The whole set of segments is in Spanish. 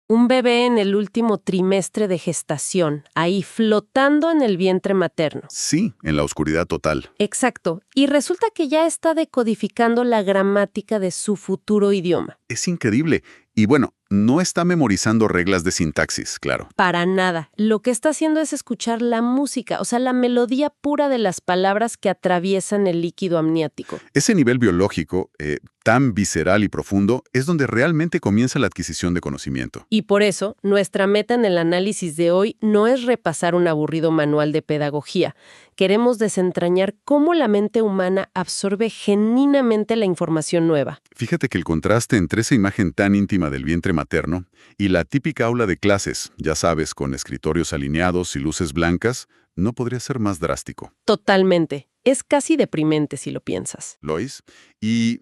Un bebé en el último trimestre de gestación, ahí flotando en el vientre materno. Sí, en la oscuridad total. Exacto. Y resulta que ya está decodificando la gramática de su futuro idioma. Es increíble. Y bueno, no está memorizando reglas de sintaxis, claro. Para nada. Lo que está haciendo es escuchar la música, o sea, la melodía pura de las palabras que atraviesan el líquido amniótico. Ese nivel biológico, tan visceral y profundo, es donde realmente comienza la adquisición de conocimiento. Y por eso, nuestra meta en el análisis de hoy no es repasar un aburrido manual de pedagogía. Queremos desentrañar cómo la mente humana absorbe genuinamente la información nueva. Fíjate que el contraste entre esa imagen tan íntima del vientre materno y la típica aula de clases, ya sabes, con escritorios alineados y luces blancas, no podría ser más drástico. Totalmente. Es casi deprimente si lo piensas. Lois, y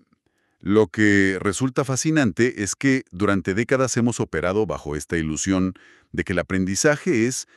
lo que resulta fascinante es que durante décadas hemos operado bajo esta ilusión de que el aprendizaje es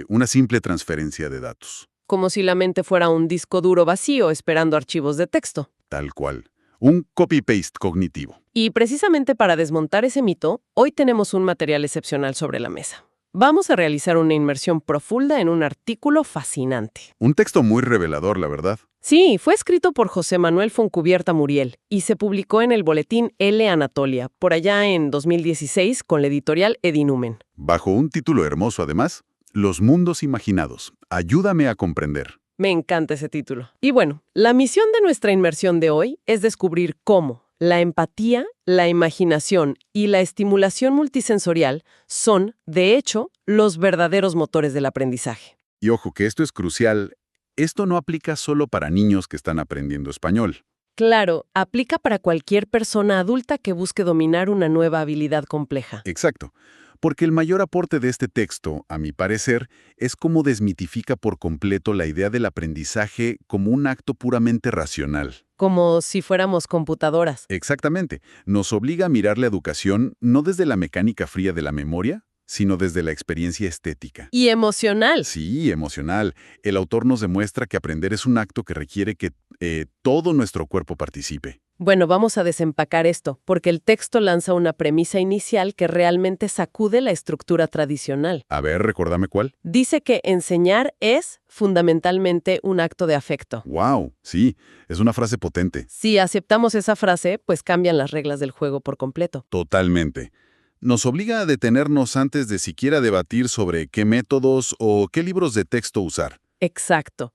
una simple transferencia de datos. Como si la mente fuera un disco duro vacío esperando archivos de texto. Tal cual. Un copy-paste cognitivo. Y precisamente para desmontar ese mito, hoy tenemos un material excepcional sobre la mesa. Vamos a realizar una inmersión profunda en un artículo fascinante. Un texto muy revelador, la verdad. Sí, fue escrito por José Manuel Foncubierta Muriel y se publicó en el boletín L. Anatolia, por allá en 2016, con la editorial Edinumen. Bajo un título hermoso, además, Los mundos imaginados. Ayúdame a comprender. Me encanta ese título. Y bueno, la misión de nuestra inmersión de hoy es descubrir cómo la empatía, la imaginación y la estimulación multisensorial son, de hecho, los verdaderos motores del aprendizaje. Y ojo que esto es crucial. Esto no aplica solo para niños que están aprendiendo español. Claro, aplica para cualquier persona adulta que busque dominar una nueva habilidad compleja. Exacto. Porque el mayor aporte de este texto, a mi parecer, es cómo desmitifica por completo la idea del aprendizaje como un acto puramente racional. Como si fuéramos computadoras. Exactamente. Nos obliga a mirar la educación no desde la mecánica fría de la memoria, sino desde la experiencia estética. Y emocional. Sí, emocional. El autor nos demuestra que aprender es un acto que requiere que todo nuestro cuerpo participe. Bueno, vamos a desempacar esto, porque el texto lanza una premisa inicial que realmente sacude la estructura tradicional. A ver, recuérdame cuál. Dice que enseñar es, fundamentalmente, un acto de afecto. ¡Wow! Sí, es una frase potente. Si aceptamos esa frase, pues cambian las reglas del juego por completo. Totalmente. Nos obliga a detenernos antes de siquiera debatir sobre qué métodos o qué libros de texto usar. Exacto.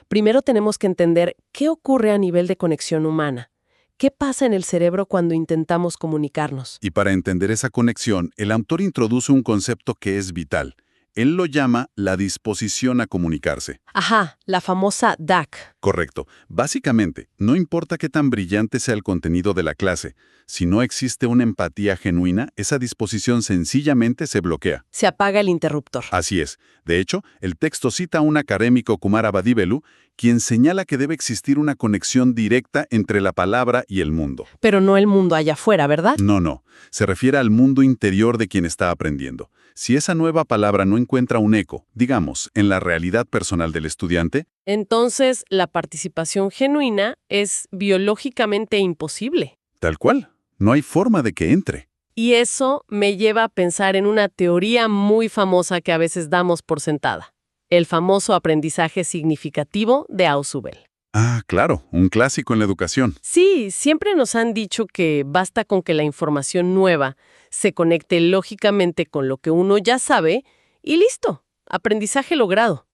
Primero tenemos que entender qué ocurre a nivel de conexión humana. ¿Qué pasa en el cerebro cuando intentamos comunicarnos? Y para entender esa conexión, el autor introduce un concepto que es vital. Él lo llama la disposición a comunicarse. Ajá, la famosa DAC. Correcto. Básicamente, no importa qué tan brillante sea el contenido de la clase, si no existe una empatía genuina, esa disposición sencillamente se bloquea. Se apaga el interruptor. Así es. De hecho, el texto cita a un académico, Kumara Vadivelu, quien señala que debe existir una conexión directa entre la palabra y el mundo. Pero no el mundo allá afuera, ¿verdad? No. Se refiere al mundo interior de quien está aprendiendo. Si esa nueva palabra no encuentra un eco, digamos, en la realidad personal del estudiante, entonces la participación genuina es biológicamente imposible. tal cual, no hay forma de que entre. Y eso me lleva a pensar en una teoría muy famosa que a veces damos por sentada. El famoso aprendizaje significativo de Ausubel. Ah, claro, un clásico en la educación. Sí, siempre nos han dicho que basta con que la información nueva se conecte lógicamente con lo que uno ya sabe y listo, aprendizaje logrado.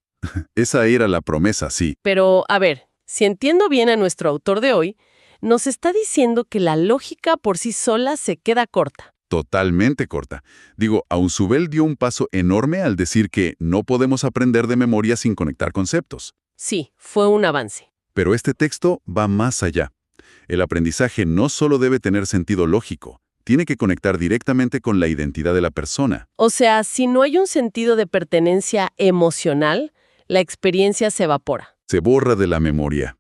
Esa era la promesa, sí. Pero, a ver, si entiendo bien a nuestro autor de hoy, nos está diciendo que la lógica por sí sola se queda corta. Totalmente corta. Digo, Ausubel dio un paso enorme al decir que no podemos aprender de memoria sin conectar conceptos. Sí, fue un avance. Pero este texto va más allá. El aprendizaje no solo debe tener sentido lógico, tiene que conectar directamente con la identidad de la persona. O sea, si no hay un sentido de pertenencia emocional, la experiencia se evapora. Se borra de la memoria.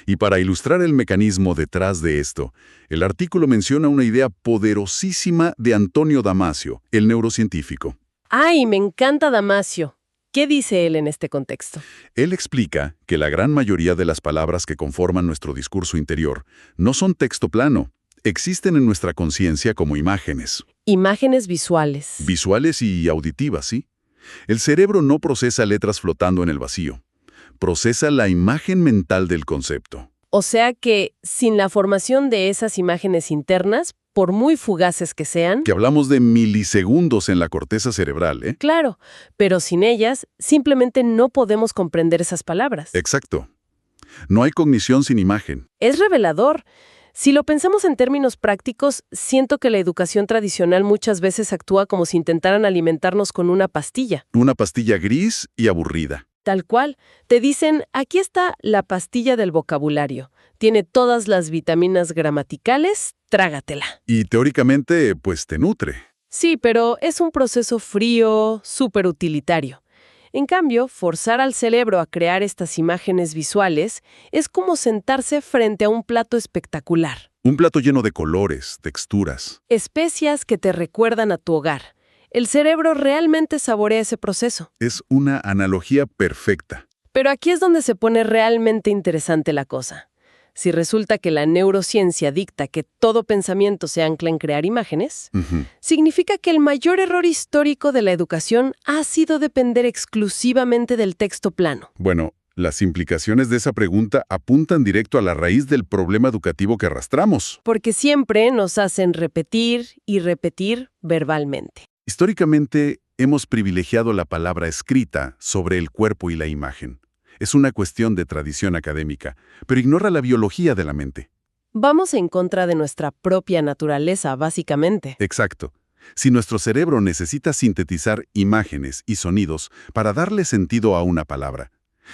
Y para ilustrar el mecanismo detrás de esto, el artículo menciona una idea poderosísima de Antonio Damasio, el neurocientífico. ¡Ay, me encanta Damasio! ¿Qué dice él en este contexto? Él explica que la gran mayoría de las palabras que conforman nuestro discurso interior no son texto plano, existen en nuestra conciencia como imágenes. Imágenes visuales. Visuales y auditivas, ¿sí? El cerebro no procesa letras flotando en el vacío. Procesa la imagen mental del concepto. O sea que, sin la formación de esas imágenes internas, por muy fugaces que sean, Que hablamos de milisegundos en la corteza cerebral, ¿eh? claro, pero sin ellas, simplemente no podemos comprender esas palabras. Exacto. No hay cognición sin imagen. Es revelador. Si lo pensamos en términos prácticos, siento que la educación tradicional muchas veces actúa como si intentaran alimentarnos con una pastilla. Una pastilla gris y aburrida. Tal cual. Te dicen, aquí está la pastilla del vocabulario. Tiene todas las vitaminas gramaticales, trágatela. Y teóricamente, pues te nutre. Sí, pero es un proceso frío, súper utilitario. En cambio, forzar al cerebro a crear estas imágenes visuales es como sentarse frente a un plato espectacular. Un plato lleno de colores, texturas. Especias que te recuerdan a tu hogar. El cerebro realmente saborea ese proceso. Es una analogía perfecta. Pero aquí es donde se pone realmente interesante la cosa. Si resulta que la neurociencia dicta que todo pensamiento se ancla en crear imágenes, significa que el mayor error histórico de la educación ha sido depender exclusivamente del texto plano. Bueno, las implicaciones de esa pregunta apuntan directo a la raíz del problema educativo que arrastramos. Porque siempre nos hacen repetir y repetir verbalmente. Históricamente, hemos privilegiado la palabra escrita sobre el cuerpo y la imagen. Es una cuestión de tradición académica, pero ignora la biología de la mente. Vamos en contra de nuestra propia naturaleza, básicamente. Exacto. Si nuestro cerebro necesita sintetizar imágenes y sonidos para darle sentido a una palabra,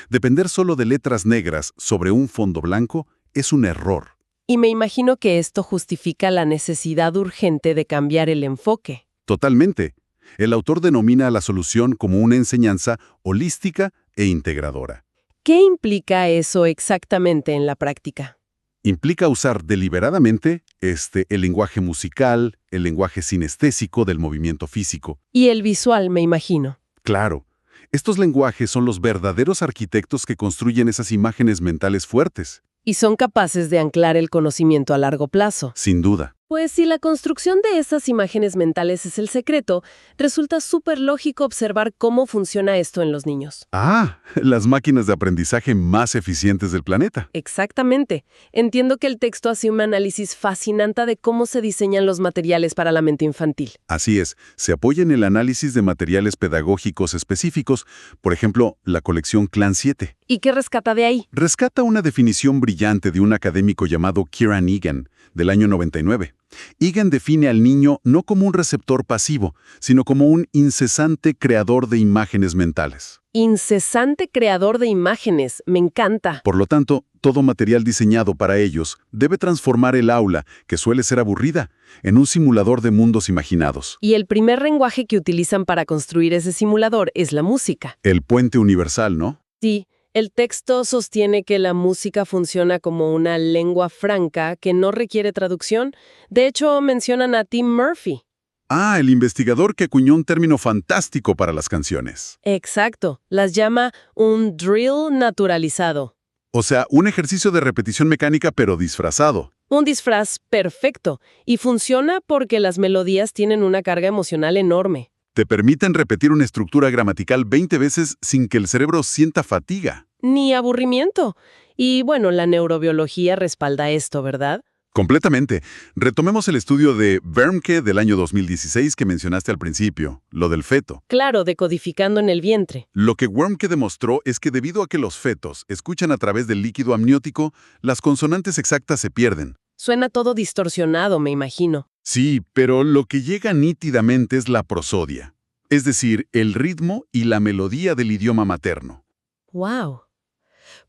depender solo de letras negras sobre un fondo blanco es un error. Y me imagino que esto justifica la necesidad urgente de cambiar el enfoque. Totalmente. El autor denomina a la solución como una enseñanza holística e integradora. ¿Qué implica eso exactamente en la práctica? Implica usar deliberadamente el lenguaje musical, el lenguaje sinestésico del movimiento físico. Y el visual, me imagino. Claro, estos lenguajes son los verdaderos arquitectos que construyen esas imágenes mentales fuertes. Y son capaces de anclar el conocimiento a largo plazo. Sin duda. Pues si la construcción de esas imágenes mentales es el secreto, resulta súper lógico observar cómo funciona esto en los niños. Ah, las máquinas de aprendizaje más eficientes del planeta. Exactamente. Entiendo que el texto hace un análisis fascinante de cómo se diseñan los materiales para la mente infantil. Así es, se apoya en el análisis de materiales pedagógicos específicos, por ejemplo, la colección Clan 7. ¿Y qué rescata de ahí? Rescata una definición brillante de un académico llamado Kieran Egan, del año 99. Egan define al niño no como un receptor pasivo, sino como un incesante creador de imágenes mentales. Incesante creador de imágenes. Me encanta. Por lo tanto, todo material diseñado para ellos debe transformar el aula, que suele ser aburrida, en un simulador de mundos imaginados. Y el primer lenguaje que utilizan para construir ese simulador es la música. El puente universal, ¿no? Sí. El texto sostiene que la música funciona como una lengua franca que no requiere traducción. De hecho, mencionan a Tim Murphy. Ah, el investigador que acuñó un término fantástico para las canciones. Exacto. Las llama un drill naturalizado. O sea, un ejercicio de repetición mecánica pero disfrazado. Un disfraz perfecto. Y funciona porque las melodías tienen una carga emocional enorme. Te permiten repetir una estructura gramatical 20 veces sin que el cerebro sienta fatiga. Ni aburrimiento. Y bueno, la neurobiología respalda esto, ¿verdad? Completamente. Retomemos el estudio de Wermke del año 2016 que mencionaste al principio, lo del feto. Claro, decodificando en el vientre. Lo que Wermke demostró es que debido a que los fetos escuchan a través del líquido amniótico, las consonantes exactas se pierden. Suena todo distorsionado, me imagino. Sí, pero lo que llega nítidamente es la prosodia, es decir, el ritmo y la melodía del idioma materno. ¡Wow!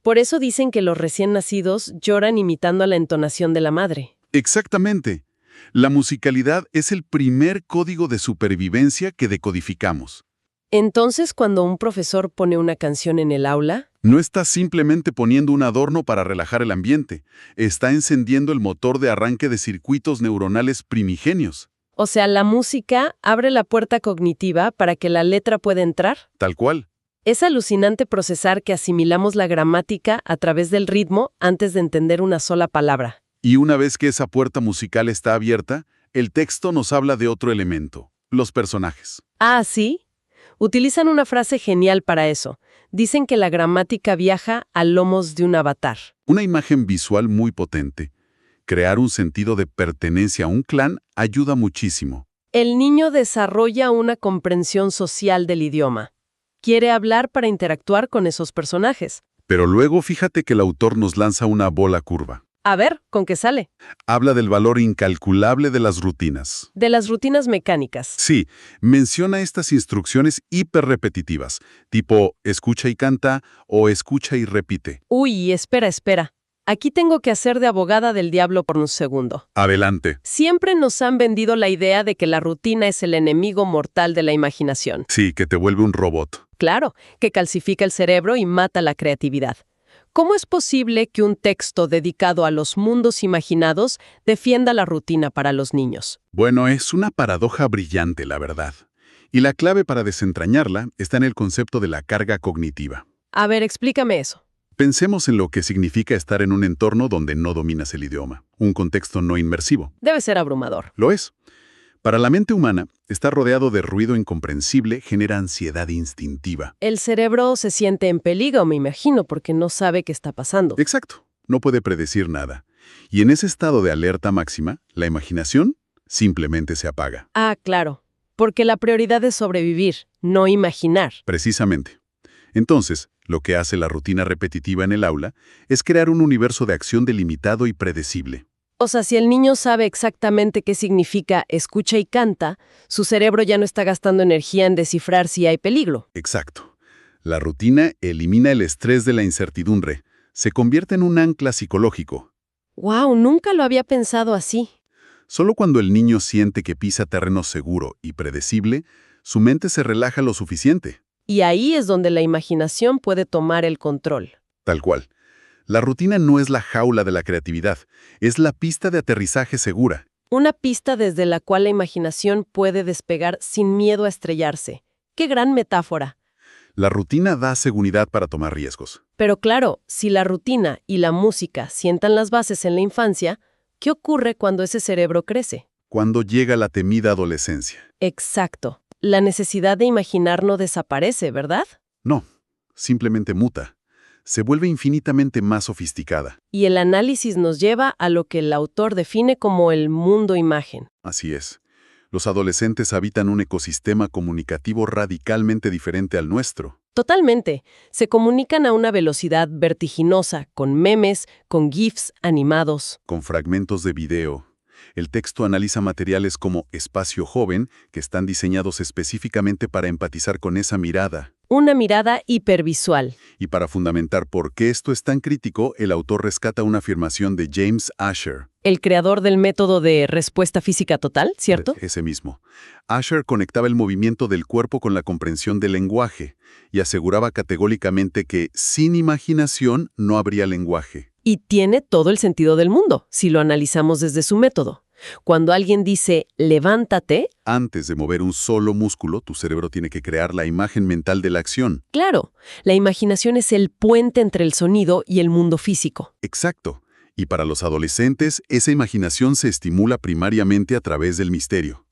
Por eso dicen que los recién nacidos lloran imitando a la entonación de la madre. Exactamente. La musicalidad es el primer código de supervivencia que decodificamos. Entonces, cuando un profesor pone una canción en el aula, No está simplemente poniendo un adorno para relajar el ambiente, está encendiendo el motor de arranque de circuitos neuronales primigenios. o sea, la música abre la puerta cognitiva para que la letra pueda entrar. Tal cual. Es alucinante procesar que asimilamos la gramática a través del ritmo antes de entender una sola palabra. Y una vez que esa puerta musical está abierta, El texto nos habla de otro elemento, los personajes. Ah, ¿sí? Utilizan una frase genial para eso. Dicen que la gramática viaja a lomos de un avatar. Una imagen visual muy potente. Crear un sentido de pertenencia a un clan ayuda muchísimo. El niño desarrolla una comprensión social del idioma. Quiere hablar para interactuar con esos personajes. Pero luego fíjate que el autor nos lanza una bola curva. A ver, ¿con qué sale? Habla del valor incalculable de las rutinas. De las rutinas mecánicas. Sí, menciona estas instrucciones hiperrepetitivas, tipo escucha y canta o escucha y repite. Uy, espera. Aquí tengo que hacer de abogada del diablo por un segundo. Adelante. Siempre nos han vendido la idea de que la rutina es el enemigo mortal de la imaginación. Sí, que te vuelve un robot. Claro, que calcifica el cerebro y mata la creatividad. ¿Cómo es posible que un texto dedicado a los mundos imaginados defienda la rutina para los niños? Bueno, es una paradoja brillante, la verdad. Y la clave para desentrañarla está en el concepto de la carga cognitiva. A ver, explícame eso. Pensemos en lo que significa estar en un entorno donde no dominas el idioma, un contexto no inmersivo. Debe ser abrumador. Lo es. Para la mente humana, estar rodeado de ruido incomprensible genera ansiedad instintiva. El cerebro se siente en peligro, me imagino, porque no sabe qué está pasando. Exacto. No puede predecir nada. Y en ese estado de alerta máxima, la imaginación simplemente se apaga. Ah, claro. Porque la prioridad es sobrevivir, no imaginar. Precisamente. Entonces, lo que hace la rutina repetitiva en el aula es crear un universo de acción delimitado y predecible. O sea, si el niño sabe exactamente qué significa escucha y canta, su cerebro ya no está gastando energía en descifrar si hay peligro. Exacto. La rutina elimina el estrés de la incertidumbre. Se convierte en un ancla psicológico. ¡Wow! Nunca lo había pensado así. Solo cuando el niño siente que pisa terreno seguro y predecible, su mente se relaja lo suficiente. Y ahí es donde la imaginación puede tomar el control. Tal cual. La rutina no es la jaula de la creatividad, es la pista de aterrizaje segura. Una pista desde la cual la imaginación puede despegar sin miedo a estrellarse. ¡Qué gran metáfora! La rutina da seguridad para tomar riesgos. Pero claro, si la rutina y la música sientan las bases en la infancia, ¿qué ocurre cuando ese cerebro crece? Cuando llega la temida adolescencia. Exacto. La necesidad de imaginar no desaparece, ¿verdad? No, simplemente muta. Se vuelve infinitamente más sofisticada. Y el análisis nos lleva a lo que el autor define como el mundo imagen. Así es. Los adolescentes habitan un ecosistema comunicativo radicalmente diferente al nuestro. Totalmente. Se comunican a una velocidad vertiginosa, con memes, con GIFs animados. Con fragmentos de video. El texto analiza materiales como Espacio Joven, que están diseñados específicamente para empatizar con esa mirada. Una mirada hipervisual. Y para fundamentar por qué esto es tan crítico, el autor rescata una afirmación de James Asher. El creador del método de respuesta física total, ¿cierto? Ese mismo. Asher conectaba el movimiento del cuerpo con la comprensión del lenguaje y aseguraba categóricamente que sin imaginación no habría lenguaje. Y tiene todo el sentido del mundo, si lo analizamos desde su método. Cuando alguien dice, levántate, Antes de mover un solo músculo, tu cerebro tiene que crear la imagen mental de la acción. claro, la imaginación es el puente entre el sonido y el mundo físico. Exacto. Y para los adolescentes, esa imaginación se estimula primariamente a través del misterio.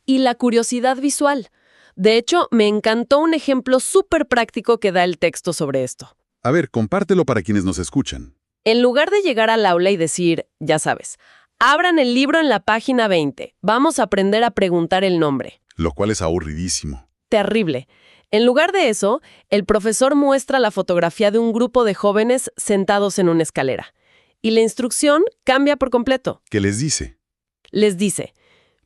Y la curiosidad visual. De hecho, me encantó un ejemplo súper práctico que da el texto sobre esto. A ver, compártelo para quienes nos escuchan. En lugar de llegar al aula y decir, ya sabes, abran el libro en la página 20, vamos a aprender a preguntar el nombre. Lo cual es aburridísimo. Terrible. En lugar de eso, el profesor muestra la fotografía de un grupo de jóvenes sentados en una escalera. Y la instrucción cambia por completo. ¿Qué les dice? Les dice,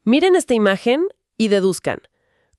miren esta imagen y deduzcan.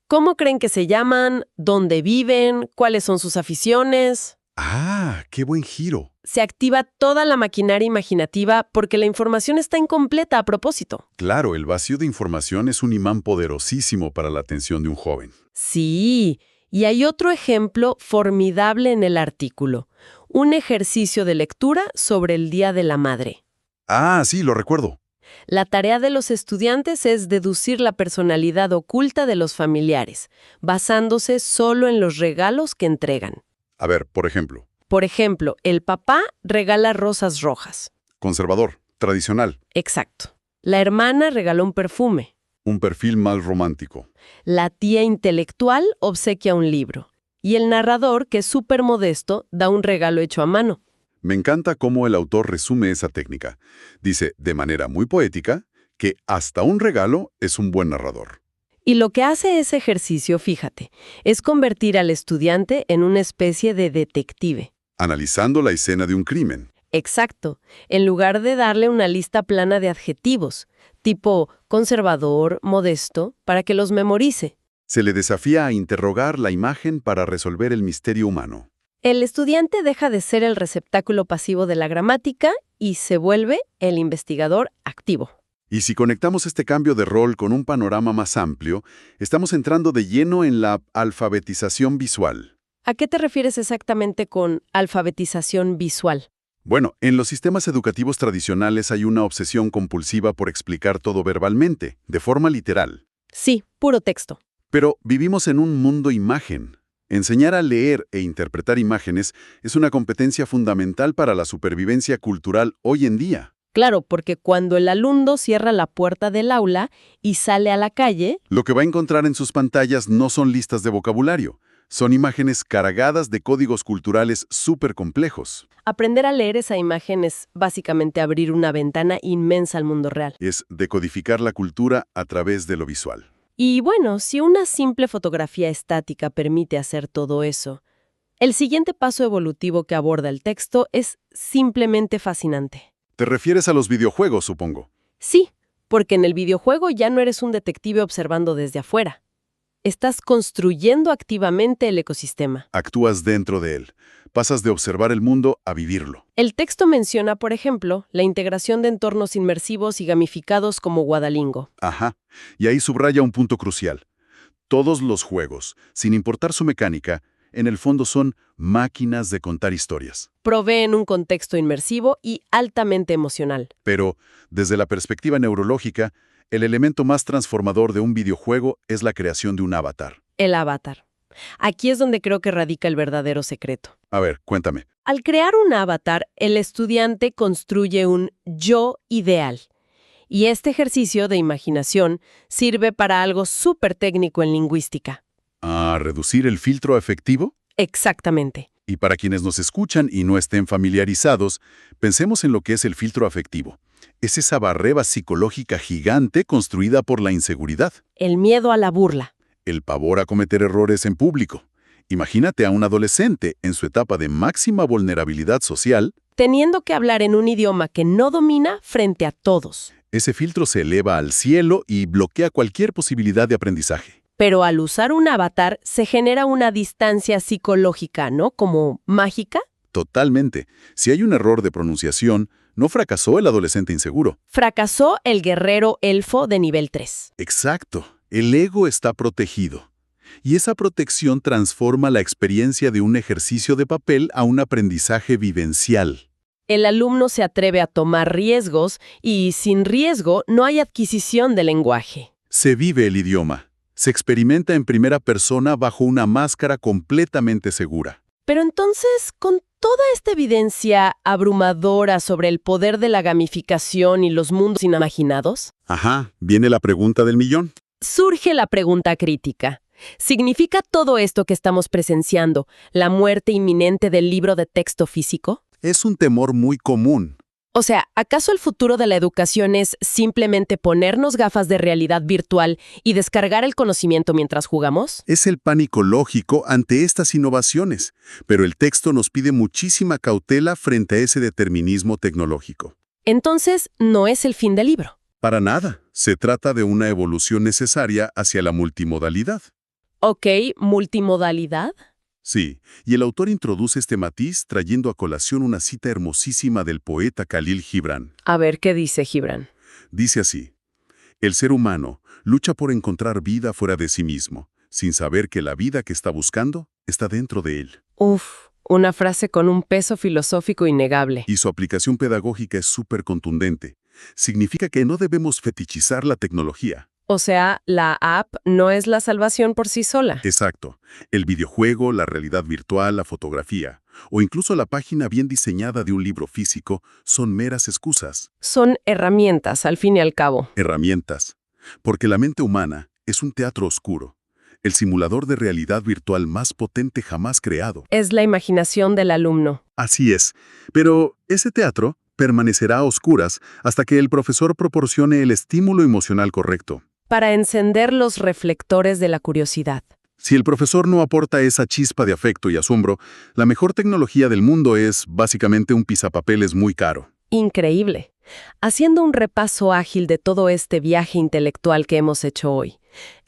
¿Cómo creen que se llaman? ¿Dónde viven? ¿Cuáles son sus aficiones? ¡Ah, qué buen giro! Se activa toda la maquinaria imaginativa porque la información está incompleta a propósito. Claro, el vacío de información es un imán poderosísimo para la atención de un joven. Sí, y hay otro ejemplo formidable en el artículo. Un ejercicio de lectura sobre el Día de la Madre. Ah, sí, lo recuerdo. La tarea de los estudiantes es deducir la personalidad oculta de los familiares, basándose solo en los regalos que entregan. A ver, por ejemplo, Por ejemplo, el papá regala rosas rojas. conservador, tradicional. Exacto. La hermana regaló un perfume. Un perfil más romántico. La tía intelectual obsequia un libro. Y el narrador, que es súper modesto, da un regalo hecho a mano. Me encanta cómo el autor resume esa técnica. Dice, de manera muy poética, que hasta un regalo es un buen narrador. Y lo que hace ese ejercicio, fíjate, es convertir al estudiante en una especie de detective. Analizando la escena de un crimen. Exacto, en lugar de darle una lista plana de adjetivos, tipo conservador, modesto, para que los memorice. Se le desafía a interrogar la imagen para resolver el misterio humano. El estudiante deja de ser el receptáculo pasivo de la gramática y se vuelve el investigador activo. Y si conectamos este cambio de rol con un panorama más amplio, estamos entrando de lleno en la alfabetización visual. ¿A qué te refieres exactamente con alfabetización visual? Bueno, en los sistemas educativos tradicionales hay una obsesión compulsiva por explicar todo verbalmente, de forma literal. Sí, puro texto. Pero vivimos en un mundo imagen. Enseñar a leer e interpretar imágenes es una competencia fundamental para la supervivencia cultural hoy en día. Claro, porque cuando el alumno cierra la puerta del aula y sale a la calle, Lo que va a encontrar en sus pantallas no son listas de vocabulario, son imágenes cargadas de códigos culturales súper complejos. aprender a leer esa imagen es básicamente abrir una ventana inmensa al mundo real. Es decodificar la cultura a través de lo visual. Y bueno, si una simple fotografía estática permite hacer todo eso, el siguiente paso evolutivo que aborda el texto es simplemente fascinante. ¿Te refieres a los videojuegos, supongo? Sí, porque en el videojuego ya no eres un detective observando desde afuera. Estás construyendo activamente el ecosistema. Actúas dentro de él. Pasas de observar el mundo a vivirlo. El texto menciona, por ejemplo, la integración de entornos inmersivos y gamificados como Guadalingo. Ajá. Y ahí subraya un punto crucial. Todos los juegos, sin importar su mecánica, en el fondo son máquinas de contar historias. Proveen un contexto inmersivo y altamente emocional. Pero, desde la perspectiva neurológica, el elemento más transformador de un videojuego es la creación de un avatar. El avatar. Aquí es donde creo que radica el verdadero secreto. A ver, cuéntame. Al crear un avatar, el estudiante construye un yo ideal. Y este ejercicio de imaginación sirve para algo súper técnico en lingüística. ¿A reducir el filtro afectivo? Exactamente. Y para quienes nos escuchan y no estén familiarizados, pensemos en lo que es el filtro afectivo. Es esa barrera psicológica gigante construida por la inseguridad, El miedo a la burla. el pavor a cometer errores en público. Imagínate a un adolescente en su etapa de máxima vulnerabilidad social. Teniendo que hablar en un idioma que no domina frente a todos. Ese filtro se eleva al cielo y bloquea cualquier posibilidad de aprendizaje. Pero al usar un avatar se genera una distancia psicológica, ¿no? Como mágica. Totalmente. Si hay un error de pronunciación, no fracasó el adolescente inseguro. Fracasó el guerrero elfo de nivel 3. Exacto. El ego está protegido. Y esa protección transforma la experiencia de un ejercicio de papel a un aprendizaje vivencial. El alumno se atreve a tomar riesgos y sin riesgo no hay adquisición de lenguaje. Se vive el idioma. Se experimenta en primera persona bajo una máscara completamente segura. Pero entonces, con toda esta evidencia abrumadora sobre el poder de la gamificación y los mundos inimaginados, Ajá, viene la pregunta del millón. surge la pregunta crítica. ¿Significa todo esto que estamos presenciando la muerte inminente del libro de texto físico? Es un temor muy común. O sea, ¿acaso el futuro de la educación es simplemente ponernos gafas de realidad virtual y descargar el conocimiento mientras jugamos? Es el pánico lógico ante estas innovaciones, pero el texto nos pide muchísima cautela frente a ese determinismo tecnológico. Entonces, no es el fin del libro. Para nada, se trata de una evolución necesaria hacia la multimodalidad. Ok, multimodalidad. Sí, y el autor introduce este matiz trayendo a colación una cita hermosísima del poeta Khalil Gibran. A ver, ¿qué dice Gibran? Dice así: el ser humano lucha por encontrar vida fuera de sí mismo, sin saber que la vida que está buscando está dentro de él. Uf, una frase con un peso filosófico innegable. Y su aplicación pedagógica es súper contundente. Significa que no debemos fetichizar la tecnología. O sea, la app no es la salvación por sí sola. Exacto. El videojuego, la realidad virtual, la fotografía, o incluso la página bien diseñada de un libro físico son meras excusas, Son herramientas, al fin y al cabo. herramientas. Porque la mente humana es un teatro oscuro, el simulador de realidad virtual más potente jamás creado. Es la imaginación del alumno. Así es, pero ese teatro permanecerá a oscuras hasta que el profesor proporcione el estímulo emocional correcto. Para encender los reflectores de la curiosidad. Si el profesor no aporta esa chispa de afecto y asombro, la mejor tecnología del mundo es básicamente un pisapapeles muy caro. Increíble. Haciendo un repaso ágil de todo este viaje intelectual que hemos hecho hoy,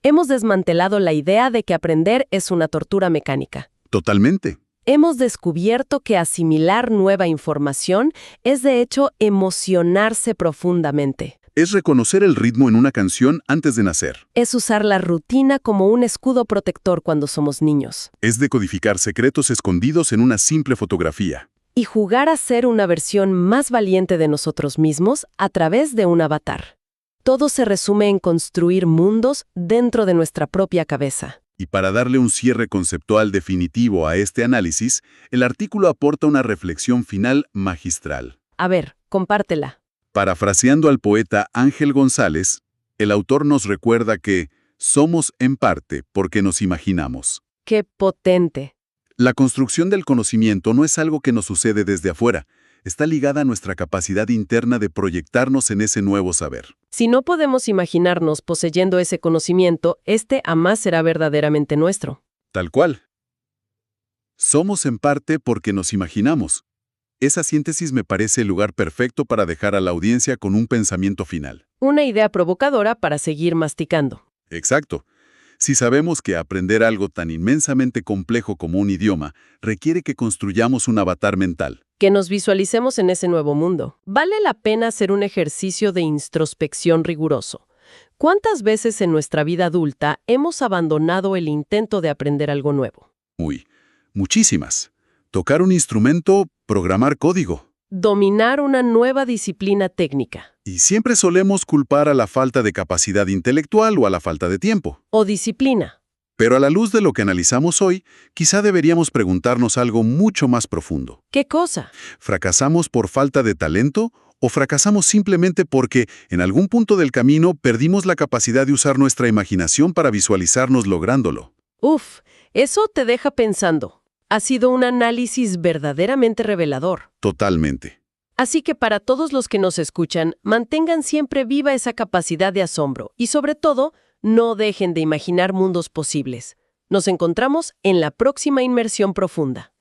hemos desmantelado la idea de que aprender es una tortura mecánica. Totalmente. Hemos descubierto que asimilar nueva información es de hecho emocionarse profundamente. Es reconocer el ritmo en una canción antes de nacer. Es usar la rutina como un escudo protector cuando somos niños. Es decodificar secretos escondidos en una simple fotografía. Y jugar a ser una versión más valiente de nosotros mismos a través de un avatar. Todo se resume en construir mundos dentro de nuestra propia cabeza. Y para darle un cierre conceptual definitivo a este análisis, el artículo aporta una reflexión final magistral. A ver, compártela. Parafraseando al poeta Ángel González, el autor nos recuerda que somos en parte porque nos imaginamos. ¡Qué potente! La construcción del conocimiento no es algo que nos sucede desde afuera, está ligada a nuestra capacidad interna de proyectarnos en ese nuevo saber. Si no podemos imaginarnos poseyendo ese conocimiento, este jamás será verdaderamente nuestro. Tal cual. Somos en parte porque nos imaginamos. Esa síntesis me parece el lugar perfecto para dejar a la audiencia con un pensamiento final. Una idea provocadora para seguir masticando. Exacto. Si sabemos que aprender algo tan inmensamente complejo como un idioma requiere que construyamos un avatar mental. Que nos visualicemos en ese nuevo mundo. Vale la pena hacer un ejercicio de introspección riguroso. ¿Cuántas veces en nuestra vida adulta hemos abandonado el intento de aprender algo nuevo? Muchísimas. Tocar un instrumento, programar código. Dominar una nueva disciplina técnica. Y siempre solemos culpar a la falta de capacidad intelectual o a la falta de tiempo. O disciplina. Pero a la luz de lo que analizamos hoy, quizá deberíamos preguntarnos algo mucho más profundo. ¿Qué cosa? ¿Fracasamos por falta de talento o fracasamos simplemente porque, en algún punto del camino, perdimos la capacidad de usar nuestra imaginación para visualizarnos lográndolo? Uf, eso te deja pensando. Ha sido un análisis verdaderamente revelador. Totalmente. Así que para todos los que nos escuchan, mantengan siempre viva esa capacidad de asombro y sobre todo, no dejen de imaginar mundos posibles. Nos encontramos en la próxima inmersión profunda.